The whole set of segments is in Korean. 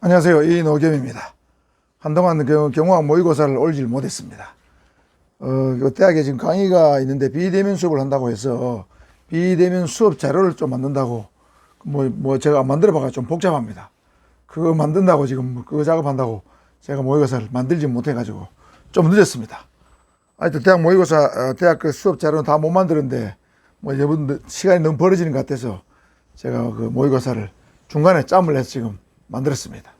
안녕하세요. 이노겸입니다. 한동안 경호학 모의고사를 올질 못했습니다. 대학에 지금 강의가 있는데 비대면 수업을 한다고 해서 비대면 수업 자료를 좀 만든다고 제가 만들어 봐가 좀 복잡합니다. 그거 만든다고 지금 그거 작업한다고 제가 모의고사를 만들지 못해가지고 좀 늦었습니다. 하여튼 대학 모의고사 대학 그 수업 자료는 다 못 만드는데 여러분들 시간이 너무 벌어지는 것 같아서 제가 그 모의고사를 중간에 짬을 내서 지금 만들었습니다.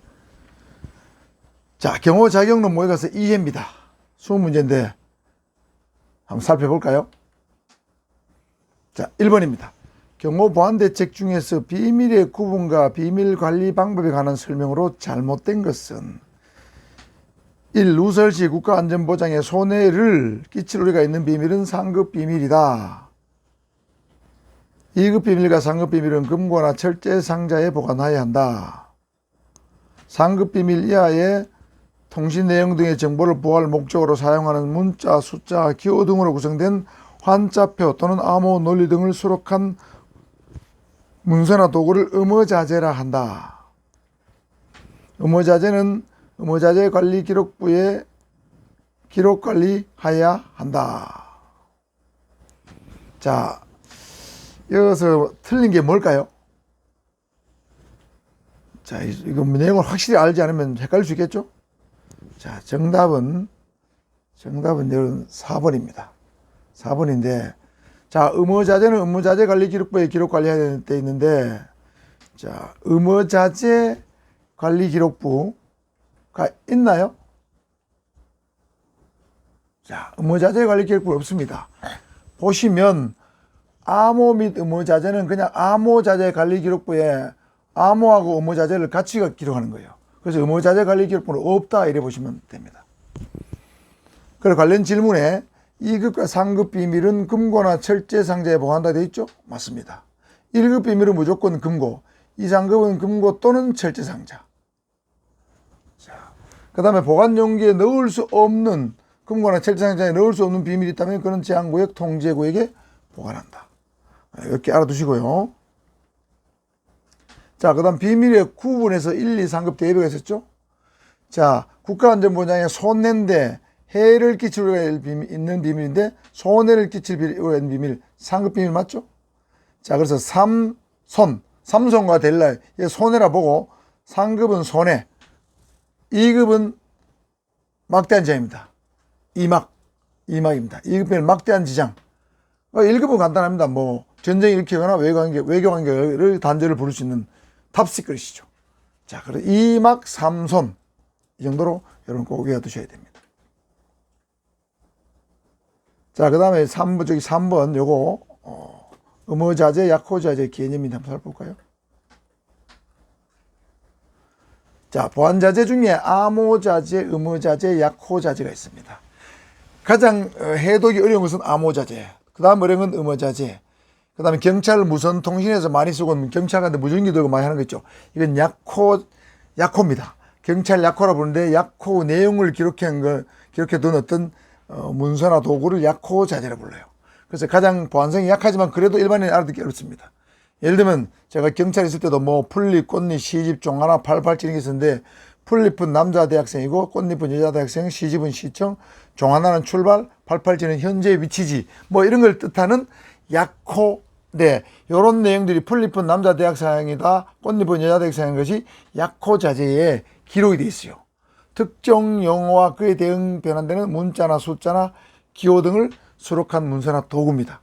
자, 경호자격론 모의고사 2회입니다. 20문제인데 한번 살펴볼까요? 자, 1번입니다. 경호보안대책 중에서 비밀의 구분과 비밀관리 방법에 관한 설명으로 잘못된 것은 1. 누설 시 국가안전보장에 손해를 끼칠 우려가 있는 비밀은 상급 비밀이다. 2급 비밀과 상급 비밀은 금고나 철제 상자에 보관하여야 한다. 상급 비밀 이하의 통신 내용 등의 정보를 보호할 목적으로 사용하는 문자, 숫자, 기호 등으로 구성된 환자표 또는 암호 논리 등을 수록한 문서나 도구를 의무자재라 한다. 의무자재는 의무자재 관리 기록부에 기록 관리하여야 한다. 자, 여기서 틀린 게 뭘까요? 자, 이거 내용을 확실히 알지 않으면 헷갈릴 수 있겠죠? 자, 정답은 여러분 4번입니다. 4번인데, 자, 의무자재는 의무자재 관리 기록부에 기록 관리해야 돼 있는데, 자, 의무자재 관리 기록부가 있나요? 자, 의무자재 관리 기록부 없습니다. 보시면 암호 및 의무자재는 그냥 암호자재 관리 기록부에 암호하고 의무자재를 같이 기록하는 거예요. 그래서 의무자재 관리 기록부는 없다 이래 보시면 됩니다. 그리고 관련 질문에 2급과 3급 비밀은 금고나 철제 상자에 보관한다 되어 있죠? 맞습니다. 1급 비밀은 무조건 금고, 2, 3급은 금고 또는 철제 상자. 자, 그 다음에 보관 용기에 넣을 수 없는 금고나 철제 상자에 넣을 수 없는 비밀이 있다면 그런 제한구역, 통제구역에 보관한다. 이렇게 알아두시고요. 자, 그 다음 비밀의 구분에서 1, 2, 3급 대비가 있었죠? 자, 국가안전보장에 손해인데 해를 끼칠 우려가 있는 비밀인데 손해를 끼칠 우려가 있는 비밀, 3급 비밀 맞죠? 자, 그래서 삼손과 델라, 이게 손해라 보고 3급은 손해, 2급은 막대한 지장입니다. 이막입니다. 2급 비밀 막대한 지장. 1급은 간단합니다. 전쟁이 일으키거나 외교관계를 단죄를 부를 수 있는 탑시크릿이죠. 자, 그래서 2막 3손 이 정도로 여러분 꼭 외워두셔야 됩니다. 자, 그 다음에 3번 요거 의무자재, 약호자재 개념이 한번 살펴볼까요? 자, 보안자재 중에 암호자재, 의무자재, 약호자재가 있습니다. 가장 해독이 어려운 것은 암호자재, 그 다음 어려운 건 의무자재, 그 다음에 경찰 무선 통신에서 많이 쓰고 경찰한테 무전기 들고 많이 하는 거 있죠. 이건 약호입니다. 경찰 약호라 부르는데 약호 내용을 기록해둔 어떤 문서나 도구를 약호자재라 불러요. 그래서 가장 보안성이 약하지만 그래도 일반인이 알아듣기 어렵습니다. 예를 들면 제가 경찰에 있을 때도 풀립, 꽃잎, 시집, 종하나, 88 이런 게 있었는데 풀립은 남자 대학생이고 꽃잎은 여자 대학생, 시집은 시청, 종하나는 출발, 88지는 현재 위치지 이런 걸 뜻하는 약호. 네, 요런 내용들이 풀잎은 남자 대학생이다, 꽃잎은 여자 대학생인 것이 약호자재에 기록이 되어 있어요. 특정 용어와 그에 대응 변환되는 문자나 숫자나 기호 등을 수록한 문서나 도구입니다.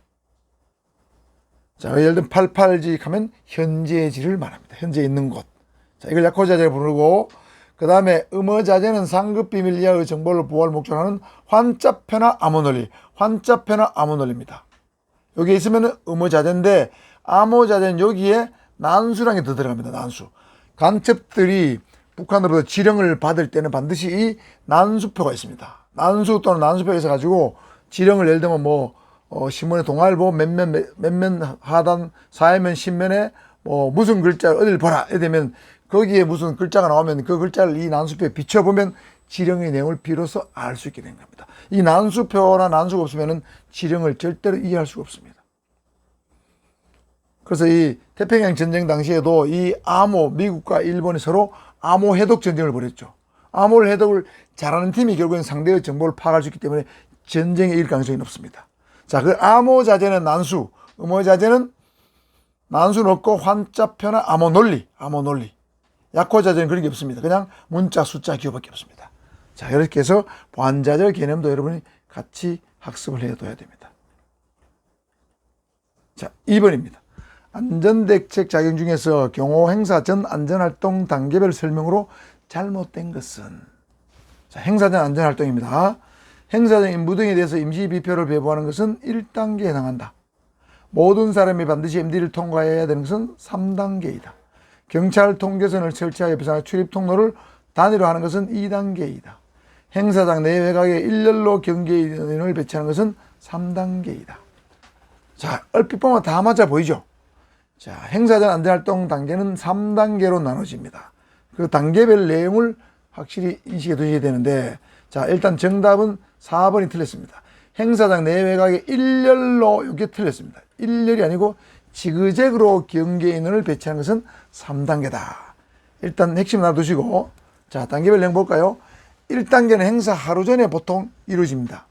자, 예를 들면 88지 하면 현재지를 말합니다. 현재 있는 곳. 자, 이걸 약호자재를 부르고, 그 다음에 의무자재는 상급 비밀 이하의 정보를 보호할 목적으로 하는 환자표나 암호논리입니다. 여기 있으면 의무자재인데 암호자재는 여기에 난수라는 게 더 들어갑니다. 난수. 간첩들이 북한으로부터 지령을 받을 때는 반드시 이 난수표가 있습니다. 난수 또는 난수표가 있어가지고 지령을 예를 들면 신문에 동아일보 몇몇 하단 사회면 신문에 무슨 글자를 어딜 보라 이렇게 되면 거기에 무슨 글자가 나오면 그 글자를 이 난수표에 비춰보면 지령의 내용을 비로소 알 수 있게 된 겁니다. 이 난수표나 난수가 없으면 지령을 절대로 이해할 수가 없습니다. 그래서 이 태평양 전쟁 당시에도 이 암호, 미국과 일본이 서로 암호 해독 전쟁을 벌였죠. 암호 해독을 잘하는 팀이 결국엔 상대의 정보를 파악할 수 있기 때문에 전쟁에 이길 가능성이 높습니다. 자, 그 암호 자재는 난수, 음호 자재는 난수는 없고 환자표나 암호 논리. 약호 자재는 그런 게 없습니다. 그냥 문자, 숫자, 기호밖에 없습니다. 자, 이렇게 해서 보안자재 개념도 여러분이 같이 학습을 해둬야 됩니다. 자, 2번입니다. 안전대책 작용 중에서 경호 행사 전 안전활동 단계별 설명으로 잘못된 것은, 자, 행사 전 안전활동입니다. 행사 전 임무 등에 대해서 임시 비표를 배부하는 것은 1단계에 해당한다. 모든 사람이 반드시 MD를 통과해야 되는 것은 3단계이다. 경찰 통제선을 설치하여 비상한 출입 통로를 단위로 하는 것은 2단계이다. 행사장 내 외곽에 일렬로 경계인을 배치하는 것은 3단계이다. 자, 얼핏 보면 다 맞아 보이죠? 자, 행사장 안전활동 단계는 3단계로 나눠집니다. 그 단계별 내용을 확실히 인식해 두셔야 되는데, 자, 일단 정답은 4번이 틀렸습니다. 행사장 내 외곽에 일렬로, 이게 틀렸습니다. 일렬이 아니고 지그재그로 경계인을 배치하는 것은 3단계다. 일단 핵심 놔두시고, 자, 단계별 내용 볼까요? 1단계는 행사 하루 전에 보통 이루어집니다.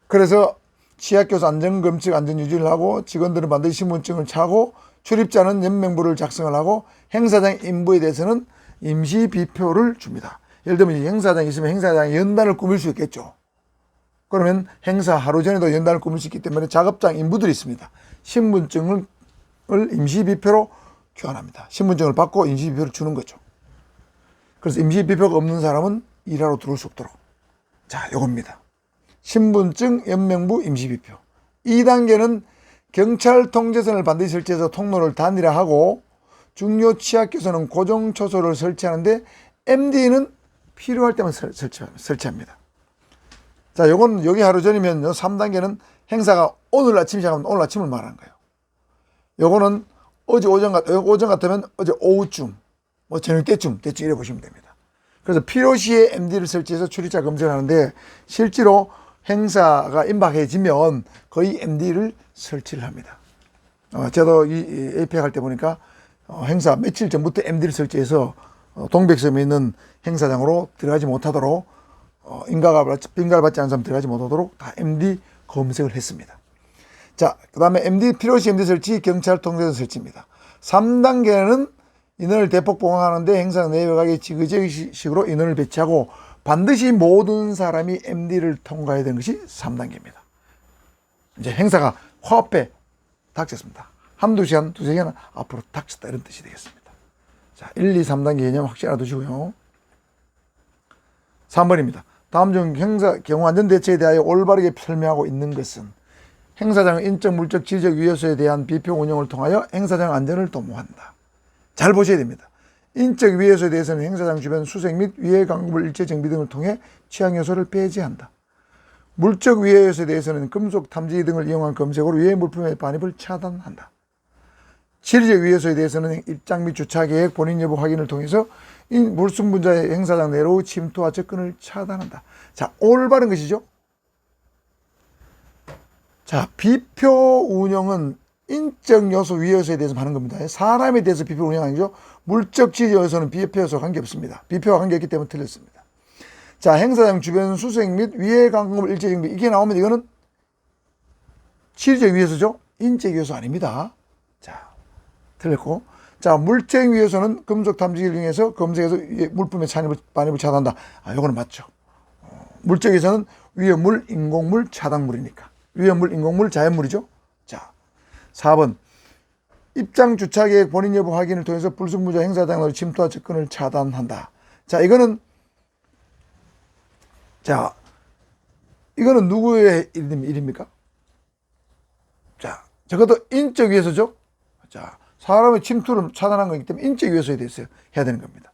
그래서 취약교수 안전검측 안전유지를 하고, 직원들은 반드시 신분증을 차고, 출입자는 연명부를 작성을 하고, 행사장 인부에 대해서는 임시 비표를 줍니다. 예를 들면 행사장이 있으면 행사장에 연단을 꾸밀 수 있겠죠. 그러면 행사 하루 전에도 연단을 꾸밀 수 있기 때문에 작업장 인부들이 있습니다. 신분증을 임시 비표로 교환합니다. 신분증을 받고 임시 비표를 주는 거죠. 그래서 임시 비표가 없는 사람은 일하러 들어올 수 없도록. 자, 요겁니다. 신분증, 연명부, 임시 비표. 2단계는 경찰 통제선을 반드시 설치해서 통로를 단일화하고, 중요 취약교수는 고정 초소를 설치하는데 MD는 필요할 때만 설치합니다. 자, 요건 여기 하루 전이면 3단계는 행사가 오늘 아침 시작하면 오늘 아침을 말하는 거예요. 요거는 어제 오전 같으면 어제 오후쯤, 뭐 저녁 때쯤 이래 보시면 됩니다. 그래서 필요시에 MD를 설치해서 출입자 검색을 하는데, 실제로 행사가 임박해지면 거의 MD를 설치를 합니다. 저도 이 APEC 할 때 보니까 행사 며칠 전부터 MD를 설치해서 동백섬에 있는 행사장으로 들어가지 못하도록, 빈가를 받지 않은 사람 들어가지 못하도록 다 MD 검색을 했습니다. 자, 그 다음에 MD, 필요시 MD 설치, 경찰 통제선 설치입니다. 3단계는 인원을 대폭 보강하는데 행사장 내 외곽에 지그재그식으로 인원을 배치하고, 반드시 모든 사람이 MD를 통과해야 되는 것이 3단계입니다. 이제 행사가 코앞에 닥쳤습니다. 한두 시간, 두세 시간 앞으로 닥쳤다, 이런 뜻이 되겠습니다. 자, 1, 2, 3단계 개념 확실히 알아두시고요. 3번입니다. 다음 중 경호 안전대책에 대하여 올바르게 설명하고 있는 것은, 행사장의 인적, 물적, 지리적 위해소에 대한 비표 운영을 통하여 행사장 안전을 도모한다. 잘 보셔야 됩니다. 인적 위해소에 대해서는 행사장 주변 수색 및 위해 강물 일체 정비 등을 통해 취약 요소를 배제한다. 물적 위해 요소에 대해서는 금속 탐지기 등을 이용한 검색으로 위해 물품의 반입을 차단한다. 지리적 위해 요소에 대해서는 입장 및 주차 계획, 본인 여부 확인을 통해서 물품 분자의 행사장 내로 침투와 접근을 차단한다. 자, 올바른 것이죠. 자, 비표 운영은 인적 요소, 위해 요소에 대해서 하는 겁니다. 사람에 대해서 비표 운영 아니죠. 물적 지리 요소는 비표 요소 관계없습니다. 비표와 관계없기 때문에 틀렸습니다. 자, 행사장 주변 수색 및 위해 강물 일체 정비, 이게 나오면 이거는 지리적 위해 요소죠. 인적 요소 아닙니다. 자, 틀렸고. 자, 물적 위해 요소는 금속 탐지기를 이용해서 검색해서 물품의 반입을 차단한다. 아, 요거는 맞죠. 물적 요소는 위험물, 인공물, 차단물이니까. 위험물, 인공물, 자연물이죠. 자, 4번. 입장 주차 계획, 본인 여부 확인을 통해서 불순무자 행사장으로 침투와 접근을 차단한다. 자, 이거는 누구의 일입니까? 자, 저것도 인적 위해소죠. 자, 사람의 침투를 차단한 거기 때문에 인적 위해소에 대해서 해야 되는 겁니다.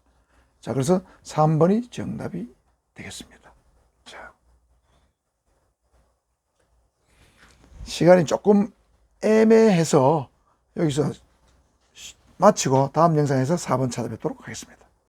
자, 그래서 3번이 정답이 되겠습니다. 자, 시간이 조금 애매해서 여기서 마치고 다음 영상에서 4번 찾아뵙도록 하겠습니다.